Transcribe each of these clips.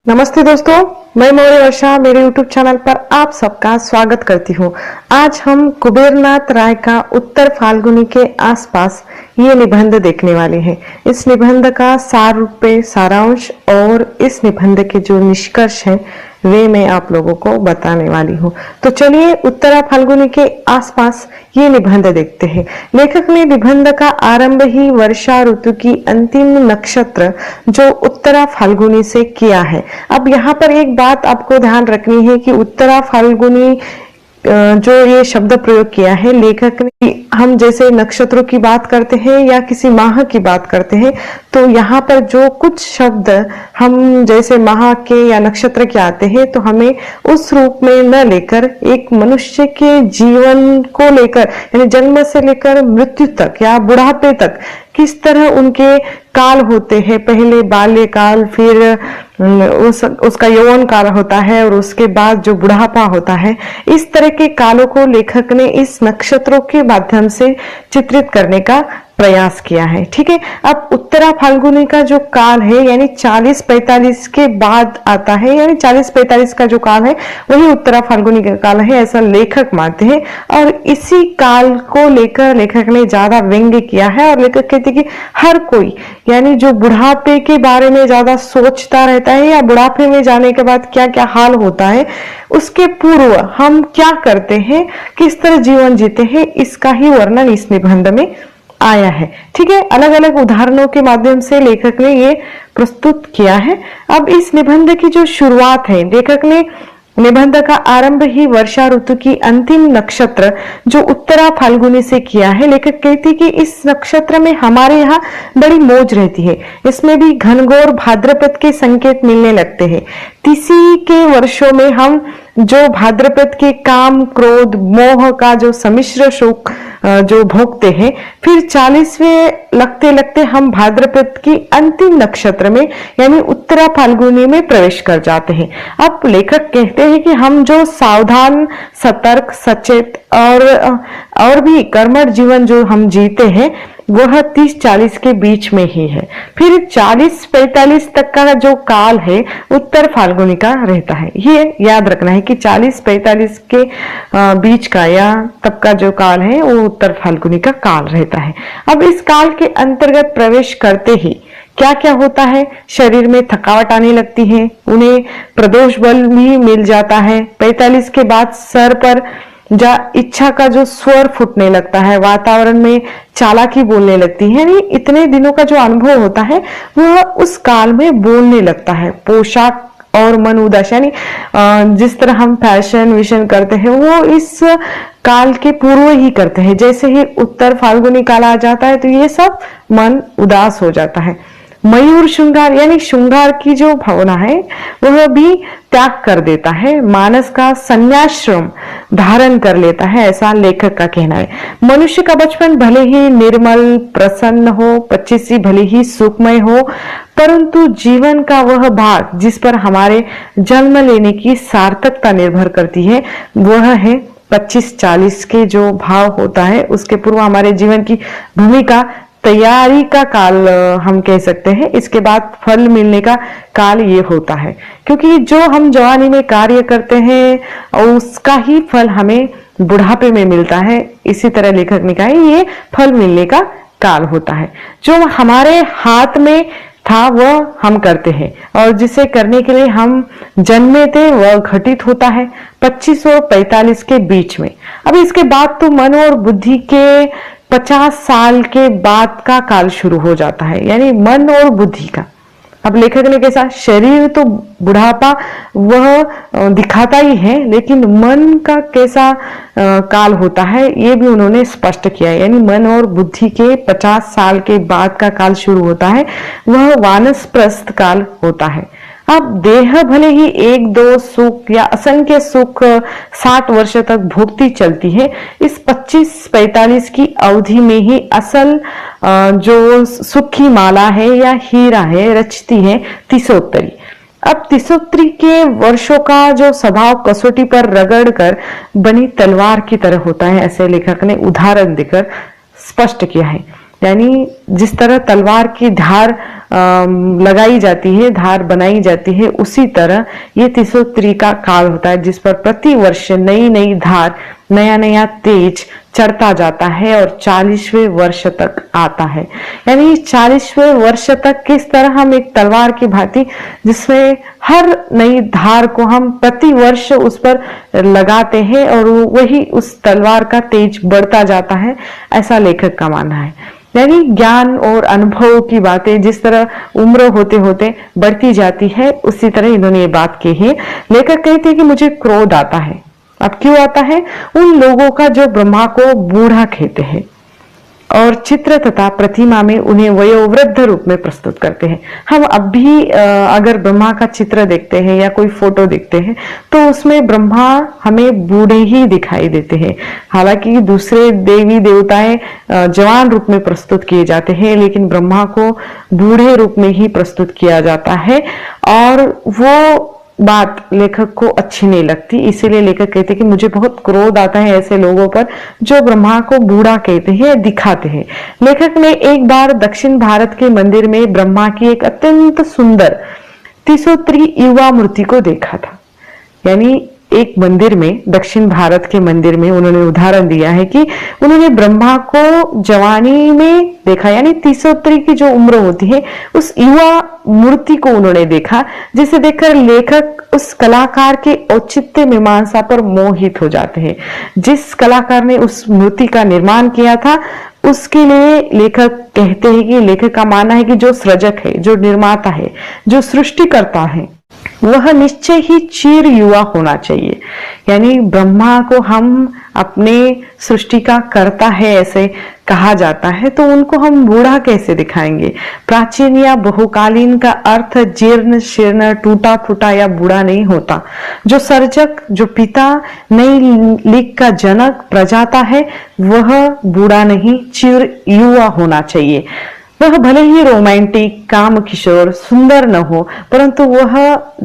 नमस्ते दोस्तों, मैं मौर्य वर्षा मेरे YouTube चैनल पर आप सबका स्वागत करती हूँ। आज हम कुबेरनाथ राय का उत्तर फाल्गुनी के आसपास ये निबंध देखने वाले हैं। इस निबंध का सार रूप में सारांश और इस निबंध के जो निष्कर्ष हैं वे मैं आप लोगों को बताने वाली हूँ। तो चलिए उत्तरा फाल्गुनी के आसपास ये निबंध देखते हैं। लेखक ने निबंध का आरंभ ही वर्षा ऋतु की अंतिम नक्षत्र जो उत्तरा फाल्गुनी से किया है। अब यहाँ पर एक बात आपको ध्यान रखनी है कि उत्तरा फाल्गुनी जो ये शब्द प्रयोग किया है लेखक ने, हम जैसे नक्षत्रों की बात करते हैं या किसी माह की बात करते हैं तो यहाँ पर जो कुछ शब्द हम जैसे माह के या नक्षत्र के आते हैं तो हमें उस रूप में न लेकर एक मनुष्य के जीवन को लेकर, यानी जन्म से लेकर मृत्यु तक या बुढ़ापे तक किस तरह उनके काल होते हैं। पहले बाल्यकाल, फिर उसका यौवन काल होता है और उसके बाद जो बुढ़ापा होता है। इस तरह के कालों को लेखक ने इस नक्षत्रों के माध्यम से चित्रित करने का प्रयास किया है। ठीक है, अब उत्तरा फाल्गुनी का जो काल है यानी 40-45 के बाद आता है, यानी 40-45 का जो काल है वही उत्तरा फाल्गुनी का काल है, ऐसा लेखक मानते हैं। और इसी काल को लेकर लेखक ने ज्यादा व्यंग्य किया है और लेखक कहते हैं कि हर कोई, यानी जो बुढ़ापे के बारे में ज्यादा सोचता रहता है या बुढ़ापे में जाने के बाद क्या क्या हाल होता है, उसके पूर्व हम क्या करते हैं, किस तरह जीवन जीते हैं, इसका ही वर्णन इस निबंध में आया है। ठीक है, अलग अलग उदाहरणों के माध्यम से लेखक ने ये प्रस्तुत किया है। अब इस निबंध की जो शुरुआत है, लेखक ने निबंध का आरंभ ही वर्षा ऋतु की अंतिम नक्षत्र जो उत्तरा फाल्गुनी से किया है। लेखक कहती कि इस नक्षत्र में हमारे यहाँ बड़ी मौज रहती है, इसमें भी घनघोर भाद्रपद के संकेत मिलने लगते हैं। तीसी के वर्षों में हम जो भाद्रपद के काम, क्रोध, मोह का जो सम्मिश्र शोक जो भोगते हैं, फिर 40वें लगते लगते हम भाद्रपद की अंतिम नक्षत्र में यानी उत्तरा फाल्गुनी में प्रवेश कर जाते हैं। अब लेखक कहते हैं कि हम जो सावधान, सतर्क, सचेत और भी कर्मठ जीवन जो हम जीते हैं वह 30-40 के बीच में ही है। फिर 40-45 तक का जो काल है उत्तर फाल्गुनी का रहता है। ये याद रखना है कि 40-45 के बीच का या तब का जो काल है वो उत्तर फाल्गुनी का काल रहता है। अब इस काल के अंतर्गत प्रवेश करते ही क्या क्या होता है, शरीर में थकावट आने लगती है, उन्हें प्रदोष बल भी मिल जाता है। 45 के बाद सर पर इच्छा का जो स्वर फूटने लगता है, वातावरण में चालाकी बोलने लगती है, यानी इतने दिनों का जो अनुभव होता है वह उस काल में बोलने लगता है। पोशाक और मन उदास, यानी जिस तरह हम फैशन विशन करते हैं वो इस काल के पूर्व ही करते हैं। जैसे ही उत्तर फाल्गुनी काल आ जाता है तो ये सब मन उदास हो जाता है। मयूर श्रृंगार यानी श्रृंगार की जो भावना है वह भी त्याग कर देता है, मानस का संन्याश्रम धारण कर लेता है, ऐसा लेखक का कहना है। मनुष्य का बचपन भले ही निर्मल प्रसन्न हो, 25 भले ही सुखमय हो, परंतु जीवन का वह भाग जिस पर हमारे जन्म लेने की सार्थकता निर्भर करती है वह है 25-40 के जो भाव होता है। उसके पूर्व हमारे जीवन की भूमिका तैयारी का काल हम कह सकते हैं। इसके बाद फल मिलने का काल ये होता है, क्योंकि जो हम जवानी में कार्य करते हैं और उसका ही फल हमें बुढ़ापे में मिलता है। इसी तरह लेखक ने कहा ये फल मिलने का काल होता है। जो हमारे हाथ में था वह हम करते हैं और जिसे करने के लिए हम जन्मे थे वह घटित होता है 25 और 45 के बीच में। अब इसके बाद तो मन और बुद्धि के 50 साल के बाद का काल शुरू हो जाता है, यानी मन और बुद्धि का। अब लेखक ने कैसा, शरीर तो बुढ़ापा वह दिखाता ही है, लेकिन मन का कैसा काल होता है ये भी उन्होंने स्पष्ट किया है। यानी मन और बुद्धि के 50 साल के बाद का काल शुरू होता है, वह वानप्रस्थ काल होता है। अब देह भले ही 1-2 सुख या असंख्य सुख 60 वर्ष तक भोगती चलती है, इस 25-45 की अवधि में ही असल जो सुख की माला है या हीरा है रचती है तीसोत्तरी। अब तीसोत्तरी के वर्षों का जो स्वभाव कसौटी पर रगड़ कर बनी तलवार की तरह होता है, ऐसे लेखक ने उदाहरण देकर स्पष्ट किया है। यानी जिस तरह तलवार की धार लगाई जाती है, धार बनाई जाती है, उसी तरह ये तीसोत्री का काल होता है जिस पर प्रति वर्ष नई नई धार, नया नया तेज चढ़ता जाता है और 40वें वर्ष तक आता है। यानी 40वें वर्ष तक किस तरह हम एक तलवार की भांति, जिसमें हर नई धार को हम प्रति वर्ष उस पर लगाते हैं और वही उस तलवार का तेज बढ़ता जाता है, ऐसा लेखक का मानना है। यानी ज्ञान और अनुभव की बातें जिस तरह उम्र होते होते बढ़ती जाती है, उसी तरह इन्होंने ये बात की है। लेखक कहते हैं कि मुझे क्रोध आता है। अब क्यों आता है? उन लोगों का जो ब्रह्मा को बूढ़ा कहते हैं और चित्र तथा प्रतिमा में उन्हें वयोवृद्ध रूप में प्रस्तुत करते हैं। हम अब भी अगर ब्रह्मा का चित्र देखते हैं या कोई फोटो देखते हैं तो उसमें ब्रह्मा हमें बूढ़े ही दिखाई देते हैं। हालांकि दूसरे देवी देवताएं जवान रूप में प्रस्तुत किए जाते हैं, लेकिन ब्रह्मा को बूढ़े रूप में ही प्रस्तुत किया जाता है और वो बात लेखक को अच्छी नहीं लगती। इसीलिए लेखक कहते हैं कि मुझे बहुत क्रोध आता है ऐसे लोगों पर जो ब्रह्मा को बूढ़ा कहते हैं, दिखाते हैं। लेखक ने एक बार दक्षिण भारत के मंदिर में ब्रह्मा की एक अत्यंत सुंदर तीसोत्री युवा मूर्ति को देखा था। यानी एक मंदिर में, दक्षिण भारत के मंदिर में उन्होंने उदाहरण दिया है कि उन्होंने ब्रह्मा को जवानी में देखा, यानी तीसोत्री की जो उम्र होती है उस युवा मूर्ति को उन्होंने देखा, जिसे देखकर लेखक उस कलाकार के औचित्य मीमांसा पर मोहित हो जाते हैं। जिस कलाकार ने उस मूर्ति का निर्माण किया था उसके लिए लेखक कहते हैं कि लेखक का मानना है कि जो सृजक है, जो निर्माता है, जो सृष्टिकर्ता है, वह निश्चय ही चिर युवा होना चाहिए। यानी ब्रह्मा को हम अपने सृष्टि का कर्ता है ऐसे कहा जाता है, तो उनको हम बूढ़ा कैसे दिखाएंगे? प्राचीन या बहुकालीन का अर्थ जीर्ण शीर्ण, टूटा फूटा या बूढ़ा नहीं होता। जो सर्जक, जो पिता, नई लीक का जनक, प्रजाता है, वह बूढ़ा नहीं चिर युवा होना चाहिए। वह भले ही रोमांटिक, काम किशोर, सुंदर न हो, परंतु वह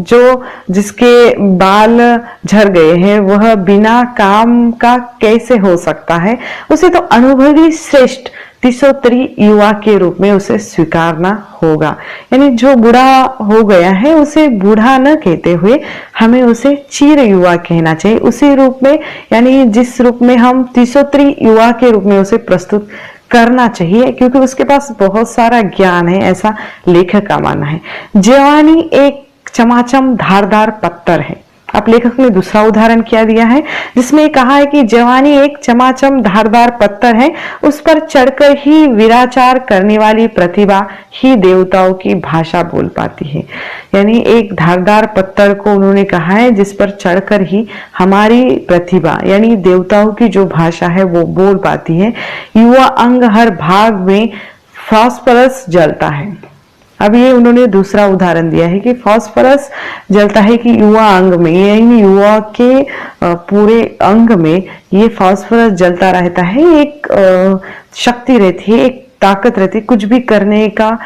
जो जिसके बाल झड़ गए हैं वह बिना काम का कैसे हो सकता है? उसे तो अनुभवी श्रेष्ठ तीसोत्री युवा के रूप में उसे स्वीकारना होगा। यानी जो बूढ़ा हो गया है उसे बूढ़ा न कहते हुए हमें उसे चिर युवा कहना चाहिए, उसी रूप में, यानी जिस रूप में हम तीसोत्री युवा के रूप में उसे प्रस्तुत करना चाहिए, क्योंकि उसके पास बहुत सारा ज्ञान है, ऐसा लेखक का मानना है। जवानी एक चमाचम धारदार पत्थर है। अब लेखक ने दूसरा उदाहरण क्या दिया है जिसमें कहा है कि जवानी एक चमाचम धारदार पत्थर है, उस पर चढ़कर ही विराचार करने वाली प्रतिभा ही देवताओं की भाषा बोल पाती है। यानी एक धारदार पत्थर को उन्होंने कहा है जिस पर चढ़कर ही हमारी प्रतिभा यानी देवताओं की जो भाषा है वो बोल पाती है। युवा अंग हर भाग में फास्फोरस जलता है। अब ये उन्होंने दूसरा उदाहरण दिया है कि फास्फोरस जलता है कि युवा अंग में, यानी युवा के पूरे अंग में ये फास्फोरस जलता रहता है। एक शक्ति रहती है, एक ताकत रहती है, कुछ भी करने का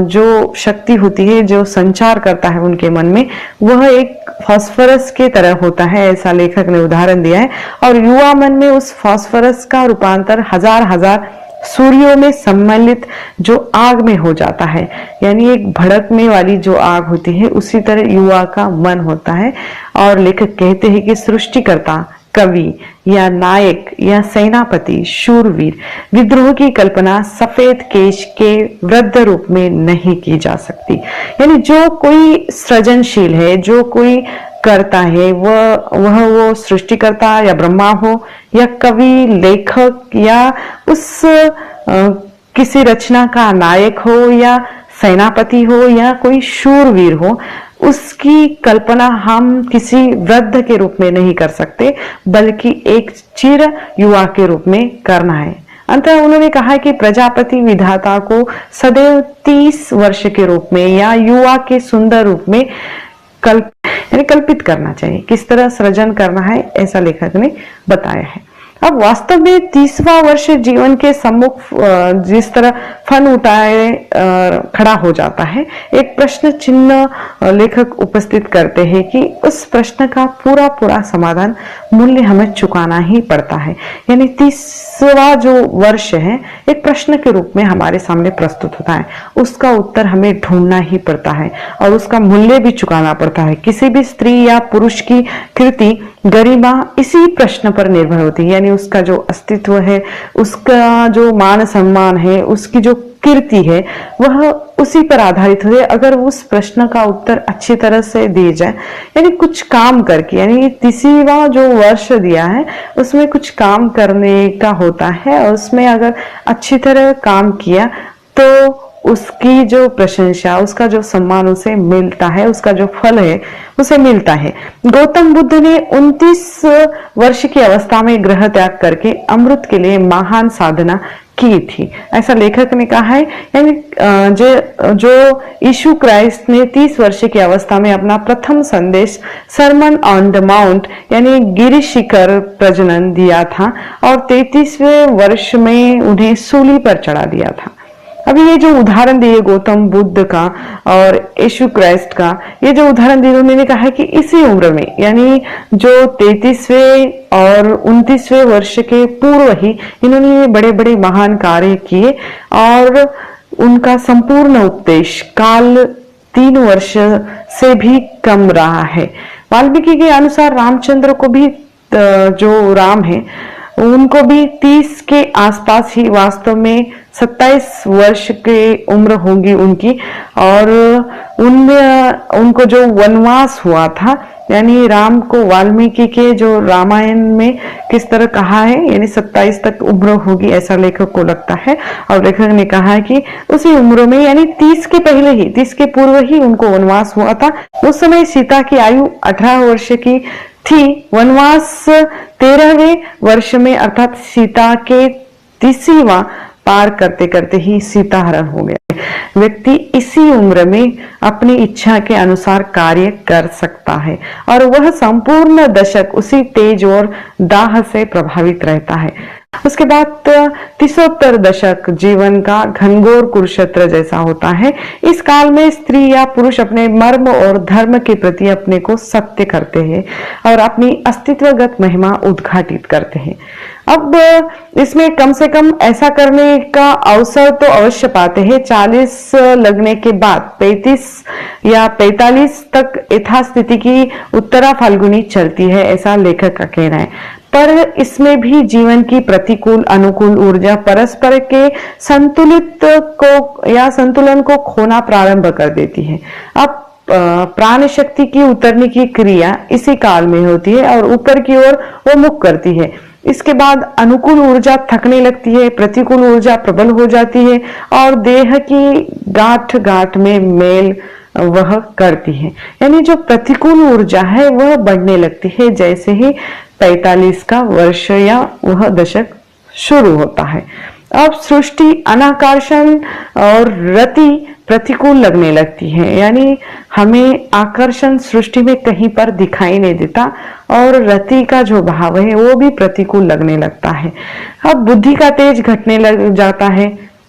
जो शक्ति होती है, जो संचार करता है उनके मन में, वह एक फास्फोरस के तरह होता है, ऐसा लेखक ने उदाहरण दिया है। और युवा मन में उस फास्फोरस का रूपांतर हजार हजार सूर्यों में सम्मिलित जो आग में हो जाता है। यानी एक भड़कने वाली जो आग होती है उसी तरह युवा का मन होता है। और लेखक कहते हैं कि सृष्टिकर्ता, कवि या नायक या सेनापति, शूरवीर, विद्रोह की कल्पना सफेद केश के वृद्ध रूप में नहीं की जा सकती। यानी जो कोई सृजनशील है, जो कोई करता है, वह वो सृष्टिकर्ता या ब्रह्मा हो या कवि, लेखक या उस किसी रचना का नायक हो या सेनापति हो या कोई शूरवीर हो, उसकी कल्पना हम किसी वृद्ध के रूप में नहीं कर सकते, बल्कि एक चिर युवा के रूप में करना है। अंततः उन्होंने कहा कि प्रजापति विधाता को सदैव 30 वर्ष के रूप में या युवा के सुंदर रूप में कल्पित करना चाहिए। किस तरह सृजन करना है ऐसा लेखक ने बताया है। अब वास्तव में 30वां वर्ष जीवन के सम्मुख जिस तरह फन उठाए खड़ा हो जाता है, एक प्रश्न चिन्ह लेखक उपस्थित करते हैं कि उस प्रश्न का पूरा पूरा समाधान मूल्य हमें चुकाना ही पड़ता है। यानी 30वां जो वर्ष है एक प्रश्न के रूप में हमारे सामने प्रस्तुत होता है, उसका उत्तर हमें ढूंढना ही पड़ता है और उसका मूल्य भी चुकाना पड़ता है। किसी भी स्त्री या पुरुष की कृति गरिमा इसी प्रश्न पर निर्भर होती है, यानी उसका जो अस्तित्व है, उसका जो मान सम्मान है, उसकी जो कीर्ति है, वह उसी पर आधारित होती है। अगर उस प्रश्न का उत्तर अच्छी तरह से दिए जाए, यानी कुछ काम करके, यानी 30वां जो वर्ष दिया है उसमें कुछ काम करने का होता है और उसमें अगर अच्छी तरह काम किया तो उसकी जो प्रशंसा, उसका जो सम्मान उसे मिलता है, उसका जो फल है उसे मिलता है। गौतम बुद्ध ने 29 वर्ष की अवस्था में गृह त्याग करके अमृत के लिए महान साधना की थी, ऐसा लेखक ने कहा है। यानी जो यीशु क्राइस्ट ने 30 वर्ष की अवस्था में अपना प्रथम संदेश सरमन ऑन द माउंट यानी गिरि शिखर प्रजनन दिया था और 33वें वर्ष में उन्हें सूली पर चढ़ा दिया था। अभी ये जो उदाहरण दिए गौतम बुद्ध का और यीशु क्राइस्ट का, ये जो उदाहरण दिए उन्होंने कहा है कि इसी उम्र में, यानी जो 33वें और 29वें वर्ष के पूर्व ही इन्होंने बड़े बड़े महान कार्य किए और उनका संपूर्ण उपदेश काल 3 वर्ष से भी कम रहा है। वाल्मीकि के अनुसार रामचंद्र को भी जो राम है उनको भी 30 के आसपास ही वास्तव में 27 वर्ष के उम्र होगी उनकी, और उनको जो वनवास हुआ था, यानी राम को वाल्मीकि के जो रामायण में किस तरह कहा है, यानी 27 तक उम्र होगी ऐसा लेखक को लगता है। और लेखक ने कहा है कि उसी उम्र में, यानी 30 के पहले ही, 30 के पूर्व ही उनको वनवास हुआ था। उस समय सीता की आयु 18 वर्ष की थी। वनवास 13वें वर्ष में अर्थात सीता के 30वां पार करते करते ही सीता हरण हो गया। व्यक्ति इसी उम्र में अपनी इच्छा के अनुसार कार्य कर सकता है और वह संपूर्ण दशक उसी तेज और दाह से प्रभावित रहता है। उसके बाद 30उत्तर दशक जीवन का घनघोर कुरुक्षेत्र जैसा होता है। इस काल में स्त्री या पुरुष अपने मर्म और धर्म के प्रति अपने को सत्य करते हैं और अपनी अस्तित्वगत महिमा उद्घाटित करते हैं। अब इसमें कम से कम ऐसा करने का अवसर तो अवश्य पाते हैं। 40 लगने के बाद 35 या 45 तक यथास्थिति की उत्तरा फाल्गुनी चलती है, ऐसा लेखक का कहना है। पर इसमें भी जीवन की प्रतिकूल अनुकूल ऊर्जा परस्पर के संतुलन को खोना प्रारंभ कर देती है। अब प्राण शक्ति की उतरने की क्रिया इसी काल में होती है और ऊपर की ओर वो मुख करती है। इसके बाद अनुकूल ऊर्जा थकने लगती है, प्रतिकूल ऊर्जा प्रबल हो जाती है और देह की गांठ गांठ में मेल वह करती है। यानी जो प्रतिकूल ऊर्जा है वह बढ़ने लगती है जैसे ही 45 का वर्ष या वह दशक शुरू होता है। अब सृष्टि अनाकर्षण और रति प्रतिकूल लगने लगती है, यानी हमें आकर्षण सृष्टि में कहीं पर दिखाई नहीं देता और रति का जो भाव है वो भी प्रतिकूल लगने लगता है। अब बुद्धि का तेज घटने लग जाता है,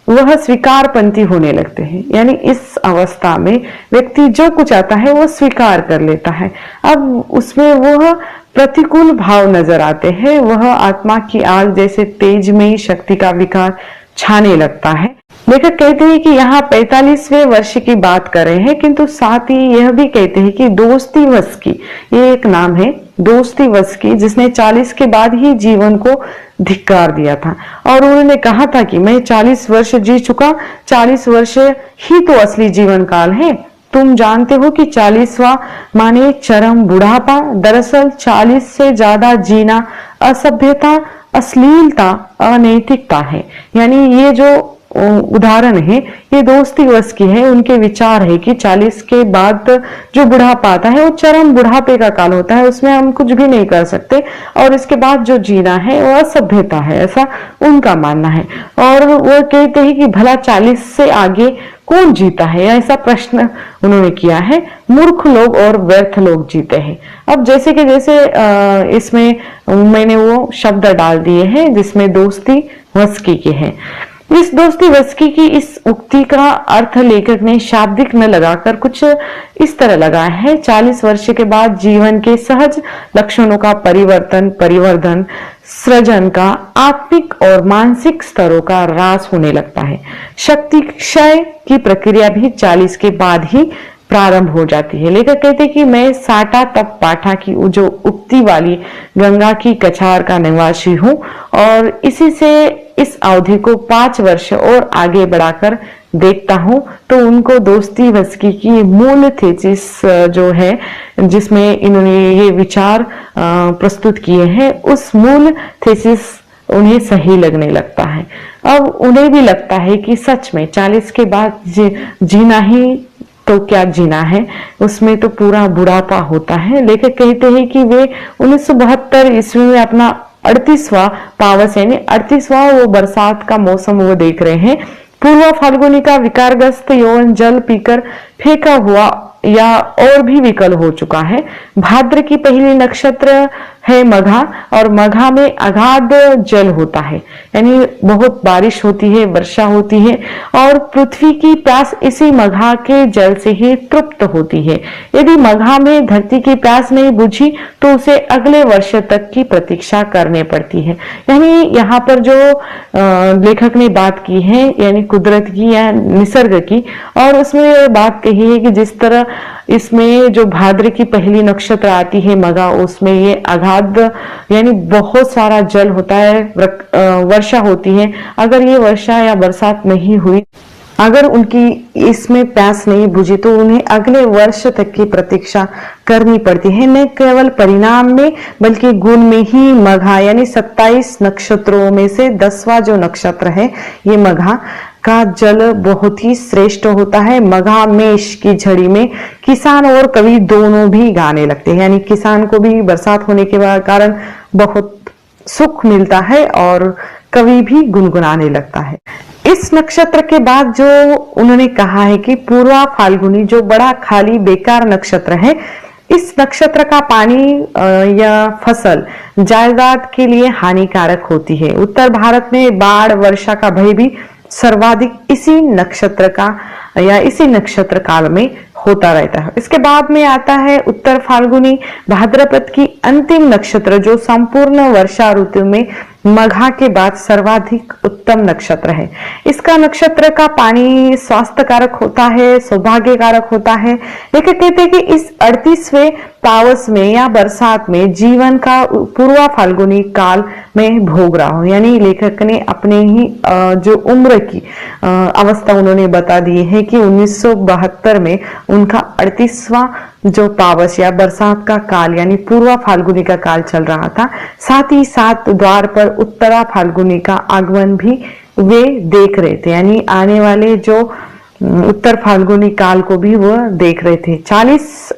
वह स्वीकारपंथी होने लगते हैं। यानी इस अवस्था में व्यक्ति जो कुछ आता है वो स्वीकार कर लेता है। अब उसमें वह प्रतिकूल भाव नजर आते हैं, वह आत्मा की आग जैसे तेज में ही शक्ति का विकार छाने लगता है। लेखक कहते हैं कि यहाँ 45वें वर्ष की बात कर रहे हैं, किंतु साथ ही यह भी कहते हैं कि दोस्ती वश की, ये एक नाम है दोस्ती वश की, जिसने 40 के बाद ही जीवन को धिक्कार दिया था और उन्होंने कहा था कि मैं 40 वर्ष जी चुका, 40 वर्ष ही तो असली जीवन काल है। तुम जानते हो कि 40वां माने चरम बुढ़ापा। दरअसल 40 से ज्यादा जीना असभ्यता, अश्लीलता, अनैतिकता है। यानी ये जो उदाहरण है ये दोस्ती वश की है। उनके विचार है कि 40 के बाद जो बुढ़ापा आता है वो चरम बुढ़ापे का काल होता है, उसमें हम कुछ भी नहीं कर सकते और इसके बाद जो जीना है वो असभ्यता है, ऐसा उनका मानना है। और वो कहते हैं कि भला 40 से आगे कौन जीता है, ऐसा प्रश्न उन्होंने किया है। मूर्ख लोग और व्यर्थ लोग जीते हैं। अब जैसे कि जैसे इसमें मैंने वो शब्द डाल दिए हैं जिसमें दोस्ती वस्की के हैं। इस दोस्ती वस्की की इस उक्ति का अर्थ लेखक ने शाब्दिक न लगाकर कुछ इस तरह लगाया है। 40 वर्ष के बाद जीवन के सहज लक्षणों का परिवर्धन सृजन का आत्मिक और मानसिक स्तरों का ह्रास होने लगता है। शक्ति क्षय की प्रक्रिया भी 40 के बाद ही प्रारंभ हो जाती है। लेखक कहते कि मैं साटा तब पाठा की जो उक्ति वाली गंगा की कछार का निवासी हूँ और इसी से इस अवधि को 5 वर्ष और आगे बढ़ाकर देखता हूँ तो उनको दोस्ती वस्की की मूल थीसिस जो है जिसमें इन्होंने ये विचार प्रस्तुत किए हैं, उस मूल थीसिस उन्हें सही लगने लगता है। अब उन्हें भी लगता है कि सच में 40 के बाद जीना ही तो क्या जीना है, उसमें तो पूरा बुढ़ापा होता है। लेखक कहते हैं कि वे 1972 ईस्वी में अपना 38वां पावस यानी 38वां वो बरसात का मौसम वो देख रहे हैं। पूर्व फाल्गुनी का विकारग्रस्त यौवन जल पीकर फेंका हुआ या और भी विकल हो चुका है। भाद्र की पहली नक्षत्र है मघा और मघा में अगाध जल होता है, यानी बहुत बारिश होती है, वर्षा होती है और पृथ्वी की प्यास इसी मघा के जल से ही तृप्त होती है। यदि मघा में धरती की प्यास नहीं बुझी तो उसे अगले वर्ष तक की प्रतीक्षा करनी पड़ती है। यानी यहाँ पर जो लेखक ने बात की है यानी कुदरत की या निसर्ग की, और उसमें बात कही है कि जिस तरह इसमें जो भाद्र की पहली नक्षत्र आती है मघा, उसमें ये अगाध यानी बहुत सारा जल होता है, वर्षा होती है। अगर ये वर्षा या बरसात नहीं हुई, अगर उनकी इसमें प्यास नहीं बुझी तो उन्हें अगले वर्ष तक की प्रतीक्षा करनी पड़ती है। न केवल परिणाम में बल्कि गुण में ही मघा यानी 27 नक्षत्रों में से 10वां जो नक्षत्र है ये मघा का जल बहुत ही श्रेष्ठ होता है। मघा मेष की झड़ी में किसान और कवि दोनों भी गाने लगते हैं, यानी किसान को भी बरसात होने के कारण बहुत सुख मिलता है और कवि भी गुनगुनाने लगता है। इस नक्षत्र के बाद जो उन्होंने कहा है कि पूर्वा फाल्गुनी जो बड़ा खाली बेकार नक्षत्र है, इस नक्षत्र का पानी या फसल जायदाद के लिए हानिकारक होती है। उत्तर भारत में बाढ़ वर्षा का भय भी सर्वाधिक इसी नक्षत्र का या इसी नक्षत्र काल में होता रहता है। इसके बाद में आता है उत्तर फाल्गुनी भाद्रपद की अंतिम नक्षत्र जो संपूर्ण वर्षा ऋतु में मघा के बाद सर्वाधिक उत्तम नक्षत्र है। इसका नक्षत्र का पानी स्वास्थ्य कारक होता है, सौभाग्य कारक होता है। लेकिन कहते हैं कि इस 38वें पावस में या बरसात में जीवन का पूर्वा फाल्गुनी काल में भोग रहा हूं, यानी लेखक ने अपने ही जो उम्र की अवस्था उन्होंने बता दी है कि 1972 में उनका 38वां जो पावस या बरसात का काल यानी पूर्वा फाल्गुनी का काल चल रहा था। साथ ही साथ द्वार पर उत्तरा फाल्गुनी का आगमन भी वे देख रहे थे, यानी आने वाले जो उत्तर फाल्गुनी काल को भी वह देख रहे थे। 40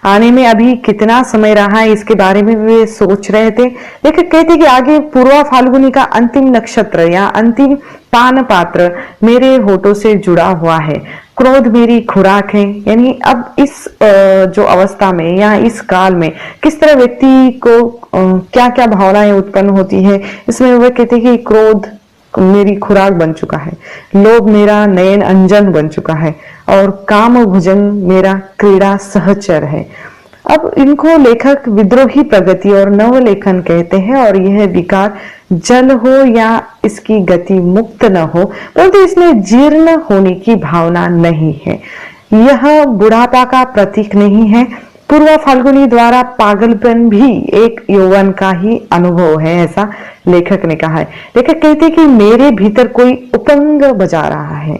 आने में अभी कितना समय रहा है इसके बारे में वे सोच रहे थे। लेकिन कहते कि आगे पूर्वा फाल्गुनी का अंतिम नक्षत्र या अंतिम पान पात्र मेरे होठों से जुड़ा हुआ है, क्रोध मेरी खुराक है। यानी अब इस जो अवस्था में या इस काल में किस तरह व्यक्ति को क्या क्या भावनाएं उत्पन्न होती है, इसमें वे कहते हैं कि क्रोध मेरी खुराक बन चुका है, लोभ मेरा नयन अंजन बन चुका है और काम भुजन मेरा क्रीड़ा सहचर है। अब इनको लेखक विद्रोही प्रगति और नवलेखन कहते हैं और यह विकार जल हो या इसकी गति मुक्त न हो, परंतु इसमें जीर्ण होने की भावना नहीं है। यह बुढ़ापा का प्रतीक नहीं है। पूर्वा फाल्गुनी द्वारा पागलपन भी एक यौवन का ही अनुभव है, ऐसा लेखक ने कहा है। लेखक कहते हैं कि मेरे भीतर कोई उपंग बजा रहा है,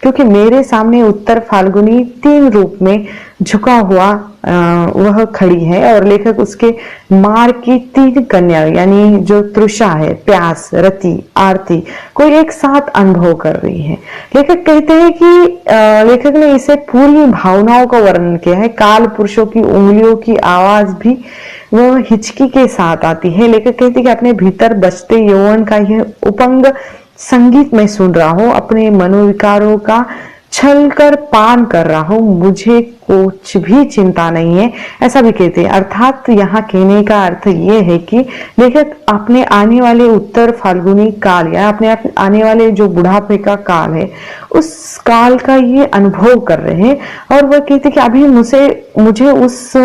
क्योंकि मेरे सामने उत्तर फाल्गुनी 3 रूप में झुका हुआ वह खड़ी है और लेखक उसके मार की 3 कन्या यानी जो तृषा है, प्यास, रति, आरती कोई एक साथ अनुभव कर रही है। लेखक कहते हैं कि लेखक ने इसे पूरी भावनाओं का वर्णन किया है। काल पुरुषों की उंगलियों की आवाज भी वह हिचकी के साथ आती है। लेखक कहते हैं कि अपने भीतर बचते यौवन का यह उपंग संगीत में सुन रहा हूं, अपने मनोविकारों का छल कर पान कर रहा हूं, मुझे कुछ भी चिंता नहीं है, ऐसा भी कहते हैं। अर्थात यहाँ कहने का अर्थ ये है कि लेखक अपने आने वाले उत्तर फाल्गुनी काल या अपने आने वाले जो बुढ़ापे का काल है उस काल का ये अनुभव कर रहे हैं। और वह कहते कि अभी मुझे उस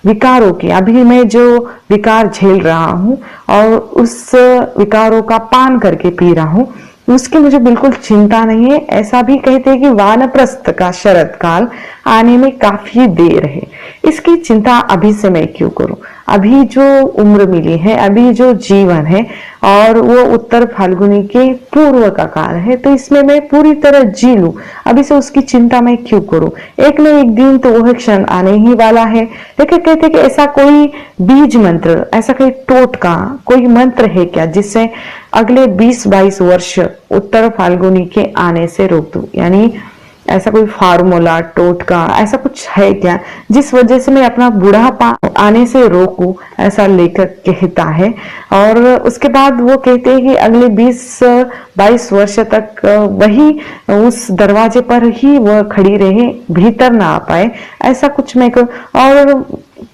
विकारों की, अभी मैं जो विकार झेल रहा हूं और उस विकारों का पान करके पी रहा हूं, उसकी मुझे बिल्कुल चिंता नहीं है। ऐसा भी कहते हैं कि वानप्रस्थ का शरद काल आने में काफी देर है, इसकी चिंता अभी से मैं क्यों करूं। अभी जो उम्र मिली है, अभी जो जीवन है और वो उत्तर फाल्गुनी के पूर्व का काल है, तो इसमें मैं पूरी तरह जी लूं, अभी से उसकी चिंता मैं क्यों करूं। एक न एक दिन तो वह क्षण आने ही वाला है। लेकिन कहते कि ऐसा कोई बीज मंत्र, ऐसा कोई टोटका, कोई मंत्र है क्या जिससे अगले 20-22 वर्ष उत्तर फाल्गुनी के आने से रोक दूं। यानी ऐसा कोई फार्मूला, टोटका ऐसा कुछ है क्या जिस वजह से मैं अपना बुढ़ापा आने से रोकूं, ऐसा लेखक कहता है। और उसके बाद वो कहते हैं कि अगले 20-22 वर्ष तक वही उस दरवाजे पर ही वह खड़ी रहे, भीतर ना आ पाए, ऐसा कुछ मैं और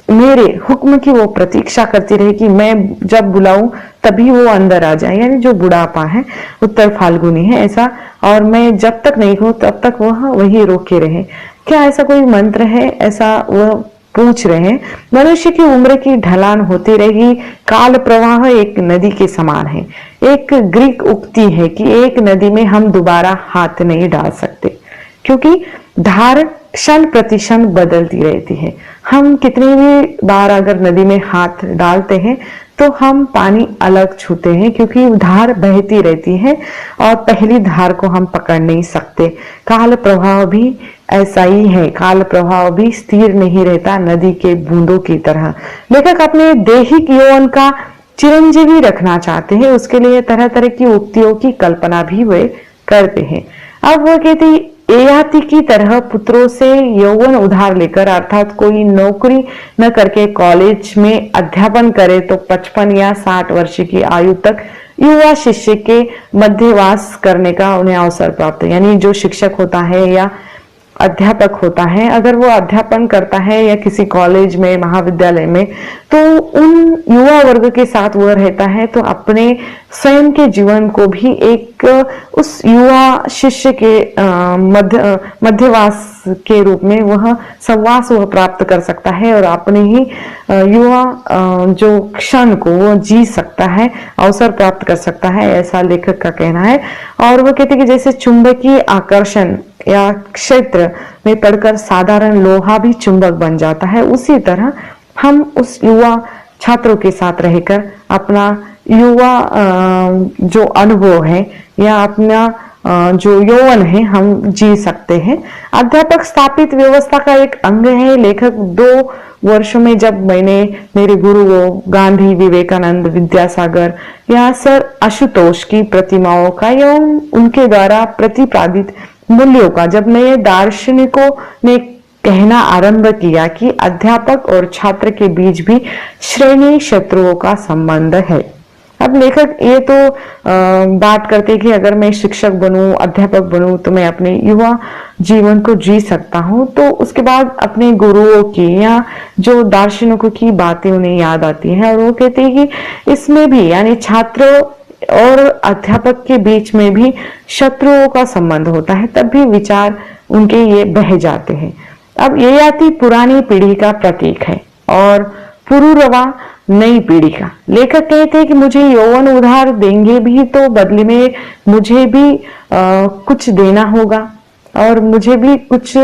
मेरे हुक्म की वो प्रतीक्षा करती रहे कि मैं जब बुलाऊं तभी वो अंदर आ जाए। यानी जो बुढ़ापा है उत्तर फाल्गुनी है ऐसा, और मैं जब तक नहीं हूं तब तक वह वही रोके रहे। क्या ऐसा कोई मंत्र है, ऐसा वह पूछ रहे हैं। मनुष्य की उम्र की ढलान होती रहेगी, काल प्रवाह एक नदी के समान है। एक ग्रीक उक्ति है कि एक नदी में हम दोबारा हाथ नहीं डाल सकते, क्योंकि धार क्षण प्रतिक्षण बदलती रहती है। हम कितनी भी बार अगर नदी में हाथ डालते हैं तो हम पानी अलग छूते हैं, क्योंकि धार बहती रहती है और पहली धार को हम पकड़ नहीं सकते। काल प्रभाव भी ऐसा ही है, काल प्रभाव भी स्थिर नहीं रहता नदी के बूंदों की तरह। लेखक अपने दैहिक यौवन का चिरंजीवी रखना चाहते हैं, उसके लिए तरह तरह की उक्तियों की कल्पना भी वे करते हैं। अब वो कहते ययाति की तरह पुत्रों से यौवन उधार लेकर, अर्थात कोई नौकरी न करके कॉलेज में अध्यापन करे तो 55 या 60 वर्ष की आयु तक युवा शिष्य के मध्यवास करने का उन्हें अवसर प्राप्त है। यानी जो शिक्षक होता है या अध्यापक होता है, अगर वो अध्यापन करता है या किसी कॉलेज में, महाविद्यालय में, तो उन युवा वर्ग के साथ वह रहता है तो अपने स्वयं के जीवन को भी एक उस युवा शिष्य के मध्यवास के रूप में वह संवास वह प्राप्त कर सकता है और अपने ही युवा जो क्षण को वो जी सकता है, अवसर प्राप्त कर सकता है, ऐसा लेखक का कहना है। और वो कहते कि जैसे चुंबकीय आकर्षण या क्षेत्र में पड़कर साधारण लोहा भी चुंबक बन जाता है, उसी तरह हम उस युवा छात्रों के साथ रहकर अपना युवा जो अनुभव है या अपना जो यौवन है हम जी सकते हैं। अध्यापक स्थापित व्यवस्था का एक अंग है। लेखक 2 वर्षों में जब मैंने मेरे गुरुओं गांधी, विवेकानंद, विद्यासागर या सर आशुतोष की प्रतिमाओं का एवं उनके द्वारा प्रतिपादित मूल्यों का, जब नए दार्शनिकों ने कहना आरंभ किया कि अध्यापक और छात्र के बीच भी श्रेणी शत्रुओं का संबंध है। अब लेखक ये तो बात करते कि अगर मैं शिक्षक बनूं, अध्यापक बनूं तो मैं अपने युवा जीवन को जी सकता हूं, तो उसके बाद अपने गुरुओं की या जो दार्शनिकों की बातें उन्हें याद आती है और वो कहते हैं कि इसमें भी यानी छात्र और अध्यापक के बीच में भी शत्रुओं का संबंध होता है, तब भी विचार उनके ये बह जाते हैं। अब ययाति पुरानी पीढ़ी का प्रतीक है और पुरुरवा नई पीढ़ी का। लेखक कहते हैं कि मुझे यौवन उधार देंगे भी तो बदले में मुझे भी कुछ देना होगा और मुझे भी कुछ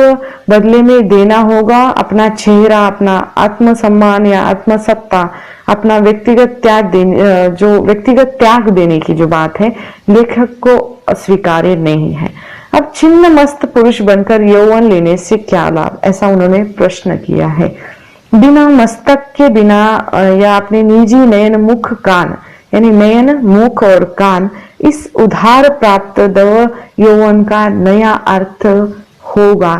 बदले में देना होगा। अपना चेहरा, अपना आत्मसम्मान या आत्मसत्ता, अपना व्यक्तिगत त्याग देने, जो व्यक्तिगत त्याग देने की जो बात है, लेखक को अस्वीकार्य नहीं है। अब छिन्न मस्त पुरुष बनकर यौवन लेने से क्या लाभ, ऐसा उन्होंने प्रश्न किया है। बिना मस्तक के बिना या अपने निजी नयन मुख कान, यानी नयन मुख और कान, इस उधार प्राप्त दव यौवन का नया अर्थ होगा,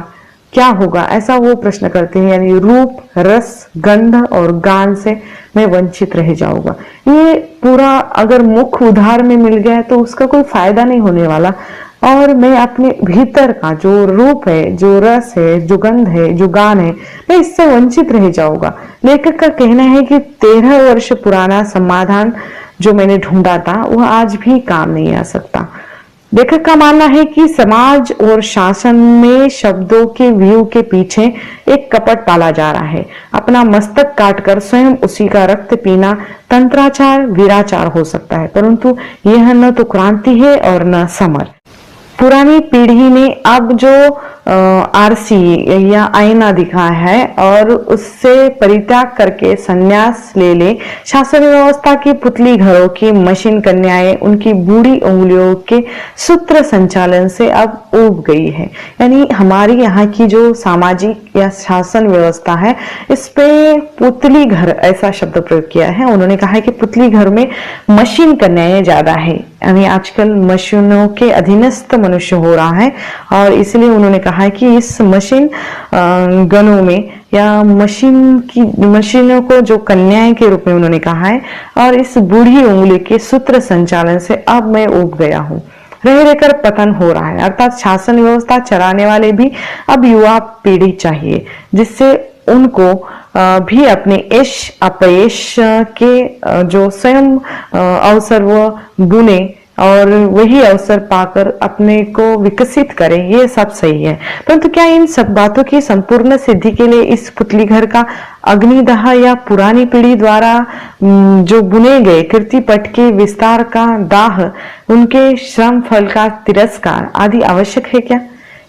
क्या होगा, ऐसा वो प्रश्न करते हैं। यानी रूप, रस, गंध और गान से मैं वंचित रह जाऊंगा। ये पूरा अगर मुख उधार में मिल गया तो उसका कोई फायदा नहीं होने वाला। और मैं अपने भीतर का जो रूप है, जो रस है, जो गंध है, जो गान है, मैं इससे वंचित रह जाऊंगा। लेखक का कहना है कि 13 वर्ष पुराना समाधान जो मैंने ढूंढा था वह आज भी काम नहीं आ सकता। लेखक का मानना है कि समाज और शासन में शब्दों के व्यू के पीछे एक कपट पाला जा रहा है। अपना मस्तक काटकर स्वयं उसी का रक्त पीना तंत्राचार, वीराचार हो सकता है, परंतु यह न तो क्रांति है और न समर। पुरानी पीढ़ी ने अब जो आरसी या आईना दिखा है और उससे परित्याग करके संन्यास ले ले। शासन व्यवस्था की पुतली घरों की मशीन कन्याएं उनकी बूढ़ी उंगलियों के सूत्र संचालन से अब ऊब गई है। यानी हमारी यहाँ की जो सामाजिक या शासन व्यवस्था है, इस पे पुतली घर ऐसा शब्द प्रयोग किया है। उन्होंने कहा है कि पुतली घर में मशीन कन्याएं ज्यादा है, यानी आजकल मशीनों के अधीनस्थ मनुष्य हो रहा है। और इसलिए उन्होंने कहा है कि इस मशीन गणों में या मशीनों को जो कन्याएं के रूप में उन्होंने कहा है, और इस बूढ़ी उंगली के सूत्र संचालन से अब मैं ऊब गया हूँ। रह रहकर पतन हो रहा है, अर्थात शासन व्यवस्था चलाने वाले भी अब युवा पीढ़ी चाहिए, जिससे उनको भी अपने यश अपयश के जो स्वयं अवसर वो बुने और वही अवसर पाकर अपने को विकसित करें। ये सब सही है, परंतु क्या इन सब बातों की संपूर्ण सिद्धि के लिए इस पुतली घर का अग्निदाह या पुरानी पीढ़ी द्वारा जो बुने गए कीर्तिपट के विस्तार का दाह, उनके श्रम फल का तिरस्कार आदि आवश्यक है क्या?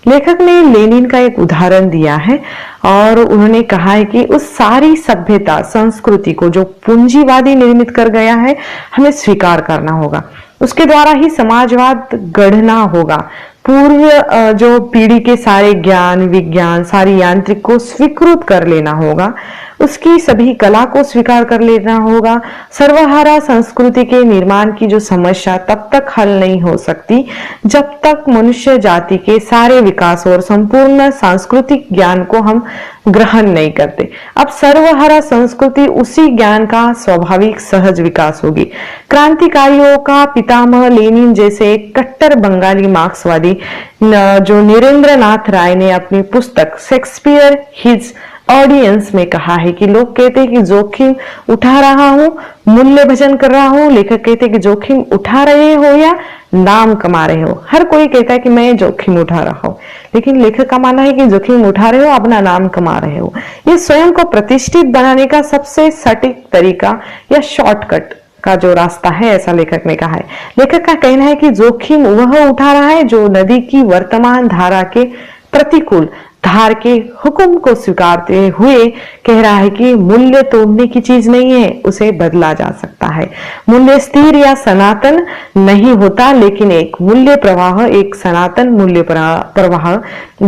लेखक ने लेनिन का एक उदाहरण दिया है और उन्होंने कहा है कि उस सारी सभ्यता संस्कृति को जो पूंजीवादी निर्मित कर गया है, हमें स्वीकार करना होगा। उसके द्वारा ही समाजवाद गढ़ना होगा। पूर्व जो पीढ़ी के सारे ज्ञान विज्ञान सारी यांत्रिक को स्वीकृत कर लेना होगा, उसकी सभी कला को स्वीकार कर लेना होगा। सर्वहारा संस्कृति के निर्माण की जो समस्या तब तक हल नहीं हो सकती जब तक मनुष्य जाति के सारे विकास और संपूर्ण सांस्कृतिक ज्ञान को हम ग्रहण नहीं करते। अब सर्वहारा संस्कृति उसी ज्ञान का स्वाभाविक सहज विकास होगी। क्रांतिकारियों का पितामह लेनिन जैसे कट्टर बंगाली मार्क्सवादी जो नरेंद्रनाथ राय ने अपनी पुस्तक शेक्सपियर हिज ऑडियंस में कहा है कि लोग कहते हैं कि जोखिम उठा रहा हूं, मूल्य भजन कर रहा हूं। लेखक कहते हैं कि जोखिम उठा रहे हो या नाम कमा रहे हो। हर कोई कहता है कि मैं जोखिम उठा रहा हूं, लेकिन लेखक का मानना है कि जोखिम उठा रहे हो, अपना नाम कमा रहे हो। ये स्वयं को प्रतिष्ठित बनाने का सबसे सटीक तरीका या शॉर्टकट का जो रास्ता है, ऐसा लेखक ने कहा है। लेखक का कहना है कि जोखिम वह उठा रहा है जो नदी की वर्तमान धारा के प्रतिकूल धार के हुक्म को स्वीकारते हुए कह रहा है कि मूल्य तोड़ने की चीज नहीं है, उसे बदला जा सकता है। मूल्य स्थिर या सनातन नहीं होता, लेकिन एक मूल्य प्रवाह, एक सनातन मूल्य प्रवाह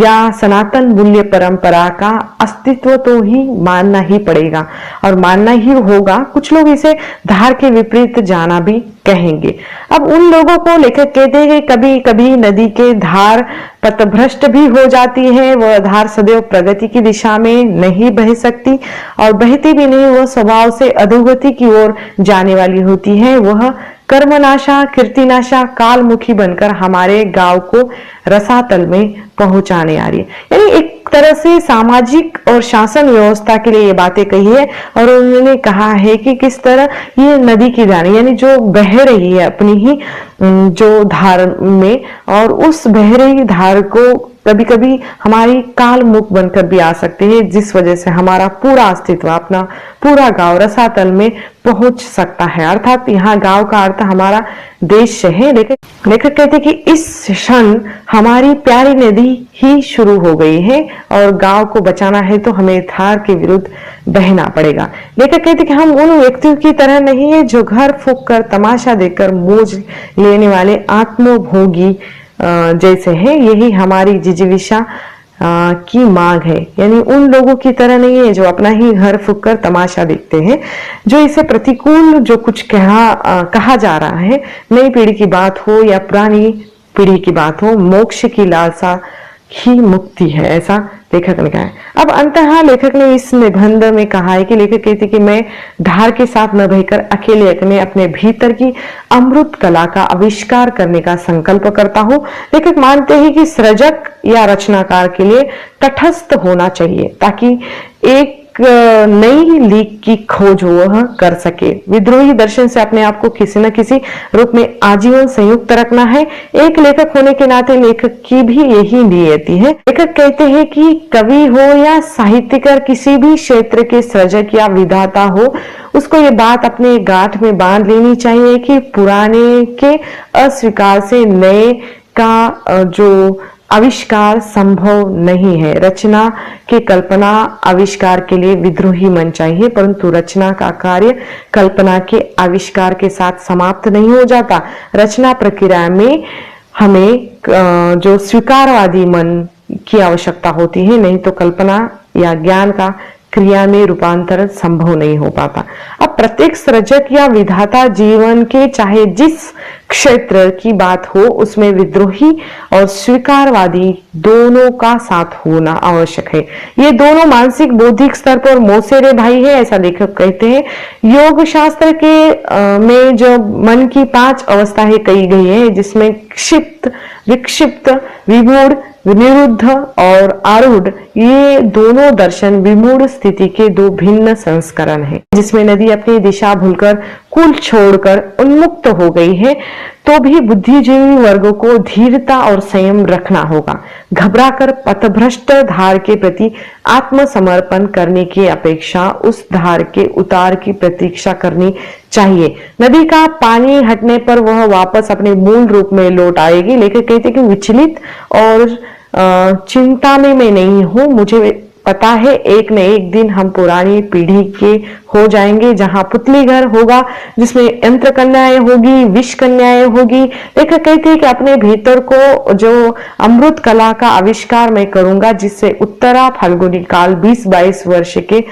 या सनातन मूल्य परंपरा का अस्तित्व तो ही मानना ही पड़ेगा और मानना ही होगा। कुछ लोग इसे धार के विपरीत जाना भी कहेंगे। अब उन लोगों को लेखक कहते हैं कि कभी कभी नदी के धार पथभ्रष्ट भी हो जाती है। वह धार सदैव प्रगति की दिशा में नहीं बह सकती और बहती भी नहीं, वह स्वभाव से अधोगति की ओर जाने वाली होती है। वह कर्मनाशा कीर्तिनाशा कालमुखी बनकर हमारे गांव को रसातल में पहुंचाने आ रही है। यानी एक तरह से सामाजिक और शासन व्यवस्था के लिए ये बातें कही है और उन्होंने कहा है कि किस तरह ये नदी की धार यानी जो बह रही है अपनी ही जो धार में, और उस बह रही धार को कभी कभी हमारी काल मुख बनकर भी आ सकती है, जिस वजह से हमारा पूरा अस्तित्व, अपना पूरा गांव रसातल में पहुंच सकता है। अर्थात यहाँ गांव का अर्थ हमारा देश है। लेखक कहते कि इस क्षण हमारी प्यारी नदी ही शुरू हो गई है और गांव को बचाना है तो हमें धार के विरुद्ध बहना पड़ेगा। लेखक कहते कि हम उन व्यक्तियों की तरह नहीं है जो घर फूंक कर तमाशा देकर मौज लेने वाले आत्मभोगी जैसे है। यही हमारी जिजीविषा की मांग है। यानी उन लोगों की तरह नहीं है जो अपना ही घर फूंक कर तमाशा देखते हैं। जो इसे प्रतिकूल जो कुछ कहा जा रहा है, नई पीढ़ी की बात हो या पुरानी पीढ़ी की बात हो, मोक्ष की लालसा ही मुक्ति है, ऐसा लेखक ने कहा है। अब अंततः लेखक ने इस निबंध में कहा है कि लेखक कहते कि मैं धार के साथ न बहकर अकेले अपने भीतर की अमृत कला का आविष्कार करने का संकल्प करता हूं। लेखक मानते हैं कि सृजक या रचनाकार के लिए तटस्थ होना चाहिए ताकि एक नई लीक की खोज वह कर सके। विद्रोही दर्शन से अपने आप को किसी न किसी रूप में आजीवन संयुक्त रखना है। एक लेखक होने के नाते लेखक की भी यही नियति है। लेखक कहते हैं कि कवि हो या साहित्यकार, किसी भी क्षेत्र के सृजक या विधाता हो, उसको ये बात अपने गांठ में बांध लेनी चाहिए कि पुराने के अस्वीकार से नए का जो आविष्कार संभव नहीं है। रचना के कल्पना आविष्कार के लिए विद्रोही मन चाहिए, परंतु रचना का कार्य कल्पना के आविष्कार के साथ समाप्त नहीं हो जाता। रचना प्रक्रिया में हमें जो स्वीकारवादी मन की आवश्यकता होती है, नहीं तो कल्पना या ज्ञान का क्रिया में रूपांतरण संभव नहीं हो पाता। अब प्रत्येक सृजक या विधाता जीवन के चाहे जिस क्षेत्र की बात हो, उसमें विद्रोही और स्वीकारवादी दोनों का साथ होना आवश्यक है। ये दोनों मानसिक बौद्धिक स्तर पर मौसेरे भाई है, ऐसा लेखक कहते हैं। योग शास्त्र के में जो मन की 5 अवस्थाएं कही गई है, जिसमें क्षिप्त, विक्षिप्त, विमूढ़, निरुद्ध और आरूढ़, ये दोनों दर्शन विमूढ़ स्थिति के 2 भिन्न संस्करण हैं, जिसमें नदी अपनी दिशा भूलकर कुल छोड़कर उन्मुक्त हो गई है, तो भी बुद्धिजीवी वर्गों को धीरता और संयम रखना होगा। घबराकर पथभ्रष्ट धार के प्रति आत्मसमर्पण करने की अपेक्षा उस धार के उतार की प्रतीक्षा करनी चाहिए। नदी का पानी हटने पर वह वापस अपने मूल रूप में लौट आएगी। लेखक कहते कि विचलित और चिंता में मैं नहीं हूं। मुझे पता है एक न एक दिन हम पुरानी पीढ़ी के हो जाएंगे, जहां पुतली घर होगा, जिसमें यंत्र कन्याएं होगी, विष कन्याएं होगी। लेखक कहते हैं कि अपने भीतर को जो अमृत कला का आविष्कार मैं करूंगा, जिससे उत्तरा फाल्गुनी काल 20-22 वर्ष के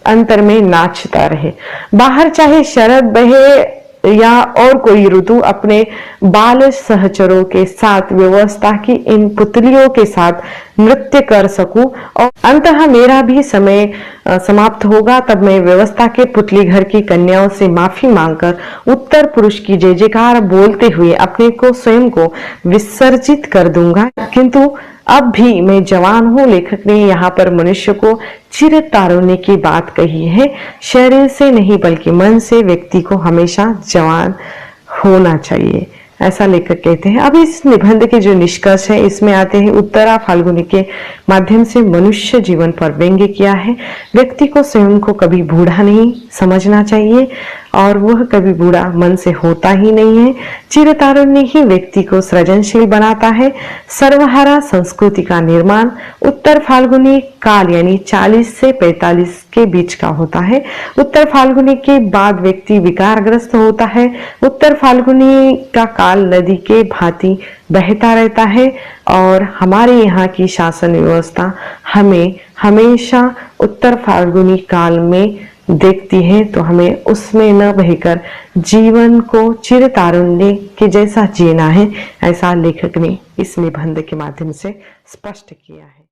अंतर में नाचता रहे। बाहर चाहे शरद बहे या और कोई ऋतु, अपने बाल सहचरों के साथ व्यवस्था की इन पुतलियों के साथ नृत्य कर सकूं, और अंततः मेरा भी समय समाप्त होगा। तब मैं व्यवस्था के पुतली घर की कन्याओं से माफी मांगकर उत्तर पुरुष की जय जयकार बोलते हुए अपने को स्वयं को विसर्जित कर दूंगा। किंतु अब भी मैं जवान हूं। लेखक ने यहाँ पर मनुष्य को चिर तारुण्य की बात कही है। शरीर से नहीं बल्कि मन से व्यक्ति को हमेशा जवान होना चाहिए, ऐसा लेखक कहते हैं। अब इस निबंध के जो निष्कर्ष है, इसमें आते हैं उत्तरा फाल्गुनी के माध्यम से मनुष्य जीवन पर व्यंग्य किया है। व्यक्ति को स्वयं को कभी बूढ़ा नहीं समझना चाहिए, और वह कभी बूढ़ा मन से होता ही नहीं है। चिरतारुण्य ही व्यक्ति को सृजनशील बनाता है। सर्वहारा संस्कृति का निर्माण उत्तर फाल्गुनी काल यानी 40 से 45 के बीच का होता है। उत्तर फाल्गुनी के बाद व्यक्ति विकारग्रस्त होता है। उत्तर फाल्गुनी का काल नदी के भांति बहता रहता है, और हमारे यहाँ की शासन व्यवस्था हमें हमेशा उत्तर फाल्गुनी काल में देखती है, तो हमें उसमें न बहकर जीवन को चिर तारुण्य के जैसा जीना है, ऐसा लेखक ने इस निबंध के माध्यम से स्पष्ट किया है।